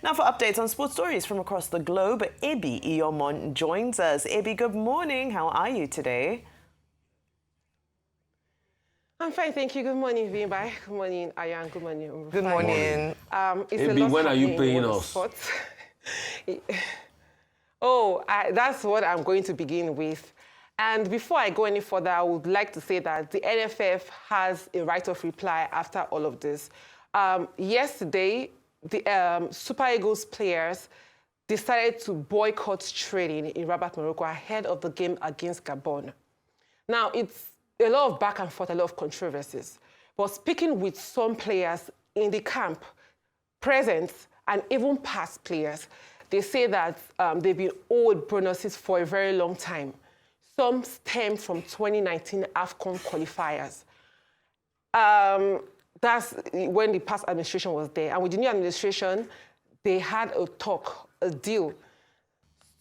Now for updates on sports stories from across the globe, Ebi Iyomon joins us. Ebi, good morning. How are you today? I'm fine, thank you. Good morning, Vimba. Good morning, Ayan. Good morning. Good morning. It's Ebi, when are you paying us? That's what I'm going to begin with. And before I go any further, I would like to say that the NFF has a right of reply after all of this. Yesterday, the Super Eagles players decided to boycott training in Rabat, Morocco ahead of the game against Gabon. Now, it's a lot of back and forth, a lot of controversies. But speaking with some players in the camp, present and even past players, they say that they've been owed bonuses for a very long time. Some stem from 2019 AFCON qualifiers. That's when the past administration was there. And with the new administration, they had a deal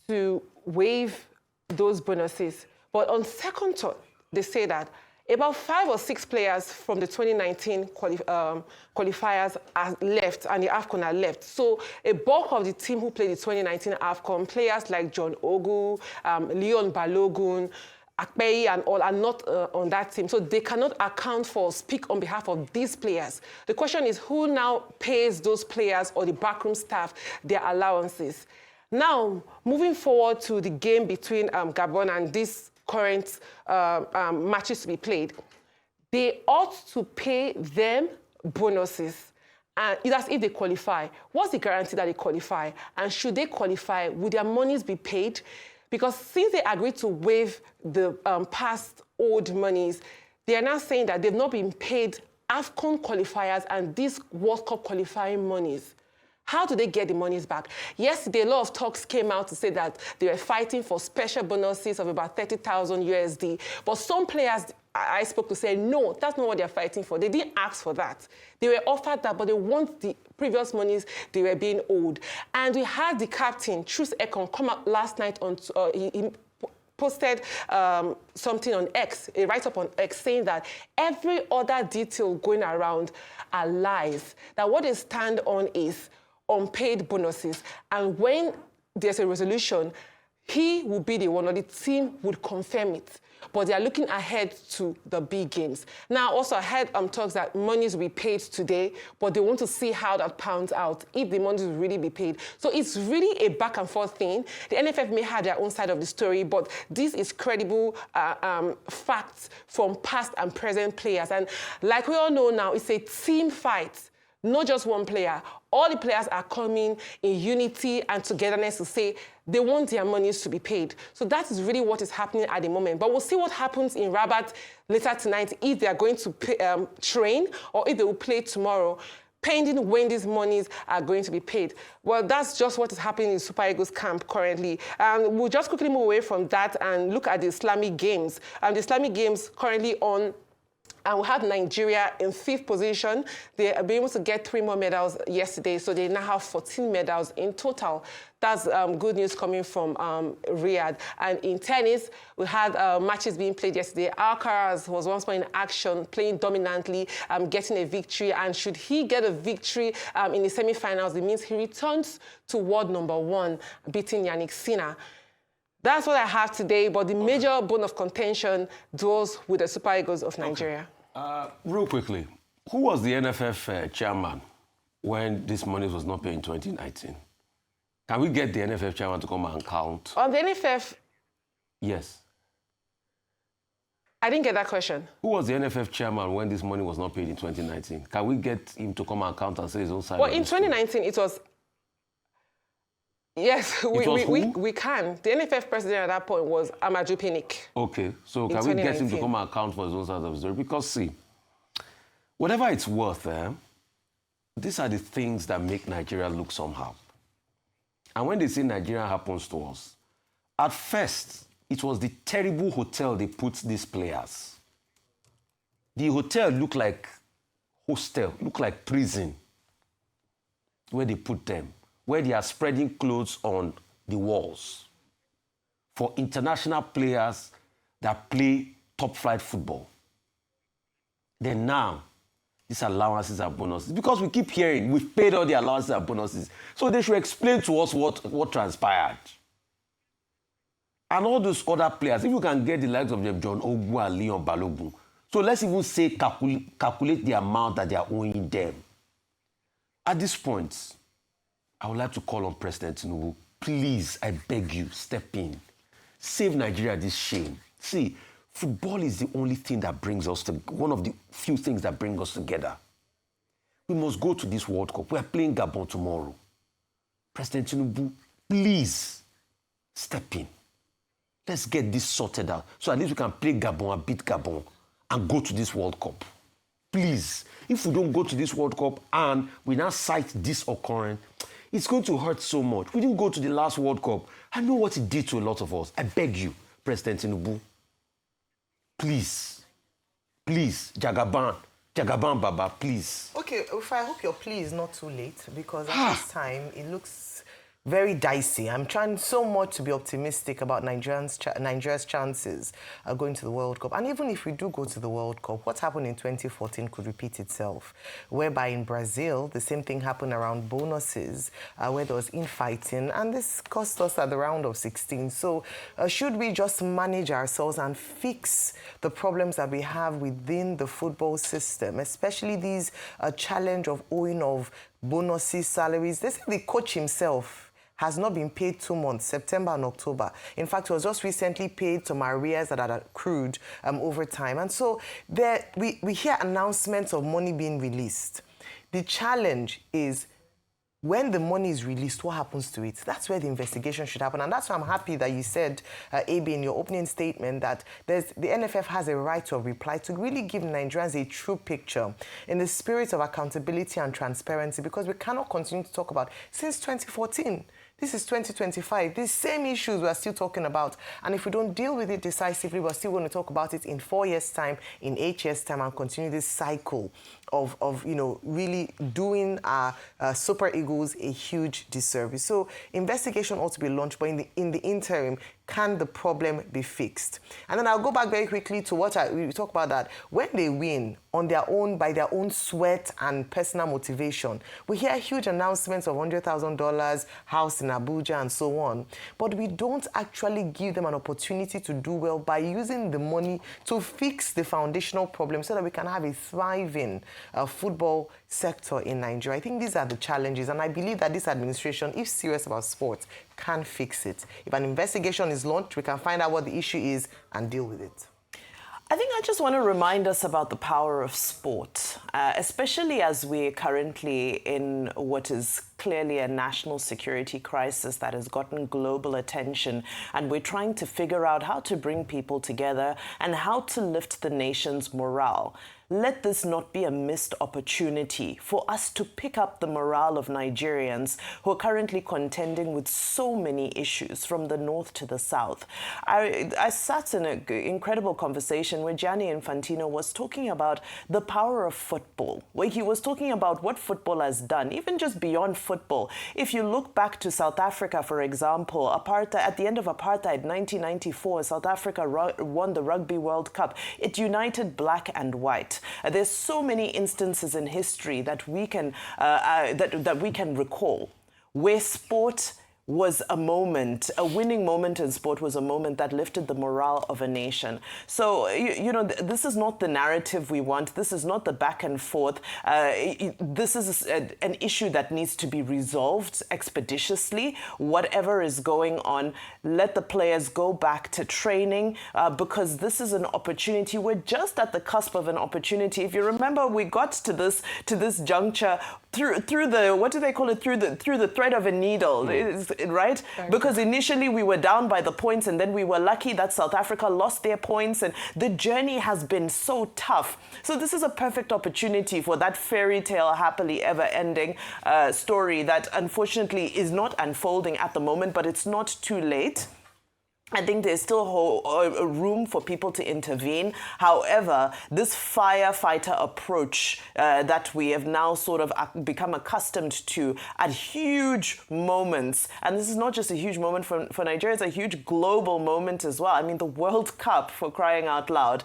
to waive those bonuses. But on second thought, they say that about 5 or 6 players from the 2019 qualifiers are left, and the AFCON are left. So a bulk of the team who played the 2019 AFCON, players like John Ogu, Leon Balogun, Akpeyi and all are not on that team. So they cannot account for, speak on behalf of these players. The question is who now pays those players or the backroom staff their allowances? Now, moving forward to the game between Gabon and this current matches to be played, they ought to pay them bonuses. And that's if they qualify. What's the guarantee that they qualify? And should they qualify, would their monies be paid? Because since they agreed to waive the past owed monies, they are now saying that they've not been paid AFCON qualifiers and these World Cup qualifying monies. How do they get the monies back? Yesterday, a lot of talks came out to say that they were fighting for special bonuses of about 30,000 USD. But some players I spoke to say, no, that's not what they're fighting for. They didn't ask for that. They were offered that, but they want the previous monies they were being owed. And we had the captain, Truce Ekong, come out last night on... he posted something on X, a write-up on X, saying that every other detail going around are lies. That what they stand on is unpaid bonuses. And when there's a resolution, he will be the one, or the team would confirm it. But they are looking ahead to the big games. Now, also, I heard talks that monies will be paid today, but they want to see how that pans out, if the monies will really be paid. So it's really a back and forth thing. The NFF may have their own side of the story, but this is credible facts from past and present players. And like we all know now, it's a team fight. Not just one player. All the players are coming in unity and togetherness to say they want their monies to be paid. So that is really what is happening at the moment. But we'll see what happens in Rabat later tonight, if they are going to train or if they will play tomorrow, pending when these monies are going to be paid. Well, that's just what is happening in Super Eagles camp currently. And we'll just quickly move away from that and look at the Islamic Games. The Islamic Games currently on. And we have Nigeria in 5th position. They were able to get 3 more medals yesterday, so they now have 14 medals in total. That's good news coming from Riyadh. And in tennis, we had matches being played yesterday. Alcaraz was once more in action, playing dominantly, getting a victory. And should he get a victory in the semi-finals, it means he returns to world #1, beating Yannick Sinner. That's what I have today, but the major bone of contention dwells with the Super Eagles of Nigeria. Okay. Real quickly, who was the NFF chairman when this money was not paid in 2019? Can we get the NFF chairman to come and count? On the NFF? Yes. I didn't get that question. Who was the NFF chairman when this money was not paid in 2019? Can we get him to come and count and say his own side? Well, in 2019, it was... Yes, we can. The NFF president at that point was Amadou Pinnick. Okay, so can we get him to come and account for his own side of the story? Because, see, whatever it's worth, these are the things that make Nigeria look somehow. And when they say Nigeria happens to us, at first, it was the terrible hotel they put these players. The hotel looked like hostel, looked like prison, where they put them, where they are spreading clothes on the walls for international players that play top-flight football. Then now, these allowances and bonuses? Because we keep hearing we've paid all the allowances and bonuses. So they should explain to us what transpired. And all those other players, if you can get the likes of John Ogbu and Leon Balogun, so let's even say calculate the amount that they are owing them. At this point, I would like to call on President Tinubu, please, I beg you, step in. Save Nigeria this shame. See, football is the only thing that brings us to, one of the few things that bring us together. We must go to this World Cup. We are playing Gabon tomorrow. President Tinubu, please, step in. Let's get this sorted out so at least we can play Gabon and beat Gabon and go to this World Cup. Please, if we don't go to this World Cup and we now cite this occurrence, it's going to hurt so much. We didn't go to the last World Cup. I know what it did to a lot of us. I beg you, President Tinubu, please, Jagaban Baba, please. Okay, I hope your plea is not too late, because at this time it looks very dicey. I'm trying so much to be optimistic about Nigeria's chances going to the World Cup. And even if we do go to the World Cup, what happened in 2014 could repeat itself, whereby in Brazil, the same thing happened around bonuses, where there was infighting, and this cost us at the round of 16. So should we just manage ourselves and fix the problems that we have within the football system, especially these challenge of owing of bonuses, salaries? They say the coach himself has not been paid 2 months, September and October. In fact, he was just recently paid some arrears that had accrued over time. And so we hear announcements of money being released. The challenge is, when the money is released, what happens to it? That's where the investigation should happen. And that's why I'm happy that you said, AB, in your opening statement, that the NFF has a right to reply to really give Nigerians a true picture in the spirit of accountability and transparency, because we cannot continue to talk about since 2014. This is 2025. These same issues we're still talking about. And if we don't deal with it decisively, we're still going to talk about it in 4 years' time, in 8 years' time, and continue this cycle of really doing our Super Eagles a huge disservice. So investigation ought to be launched, but in the interim, can the problem be fixed? And then I'll go back very quickly to what we talk about, that when they win on their own, by their own sweat and personal motivation, we hear huge announcements of $100,000, house in Abuja, and so on. But we don't actually give them an opportunity to do well by using the money to fix the foundational problem so that we can have a thriving football sector in Nigeria. I think these are the challenges, and I believe that this administration, if serious about sports, can fix it. If an investigation is launched, we can find out what the issue is and deal with it. I think I just want to remind us about the power of sport, especially as we're currently in what is clearly a national security crisis that has gotten global attention, and we're trying to figure out how to bring people together and how to lift the nation's morale. Let this not be a missed opportunity for us to pick up the morale of Nigerians who are currently contending with so many issues from the north to the south. I sat in an incredible conversation where Gianni Infantino was talking about the power of football, where he was talking about what football has done, even just beyond football. If you look back to South Africa, for example, at the end of apartheid, 1994, South Africa won the Rugby World Cup. It united black and white. There's so many instances in history that we can recall where sport was a moment, a winning moment in sport was a moment that lifted the morale of a nation. So, this is not the narrative we want. This is not the back and forth. This is an issue that needs to be resolved expeditiously. Whatever is going on, let the players go back to training, because this is an opportunity. We're just at the cusp of an opportunity. If you remember, we got to this juncture through the, what do they call it, through the thread of a needle. Right? Because initially we were down by the points, and then we were lucky that South Africa lost their points, and the journey has been so tough. So this is a perfect opportunity for that fairy tale, happily ever ending story that unfortunately is not unfolding at the moment, but it's not too late. I think there's still a room for people to intervene. However, this firefighter approach that we have now sort of become accustomed to at huge moments, and this is not just a huge moment for Nigeria, it's a huge global moment as well. I mean, the World Cup, for crying out loud.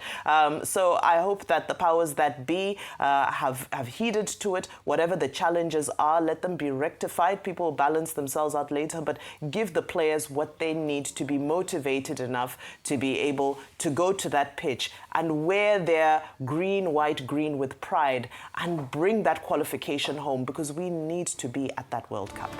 So I hope that the powers that be have heeded to it. Whatever the challenges are, let them be rectified. People will balance themselves out later, but give the players what they need to be motivated enough to be able to go to that pitch and wear their green, white, green with pride and bring that qualification home, because we need to be at that World Cup.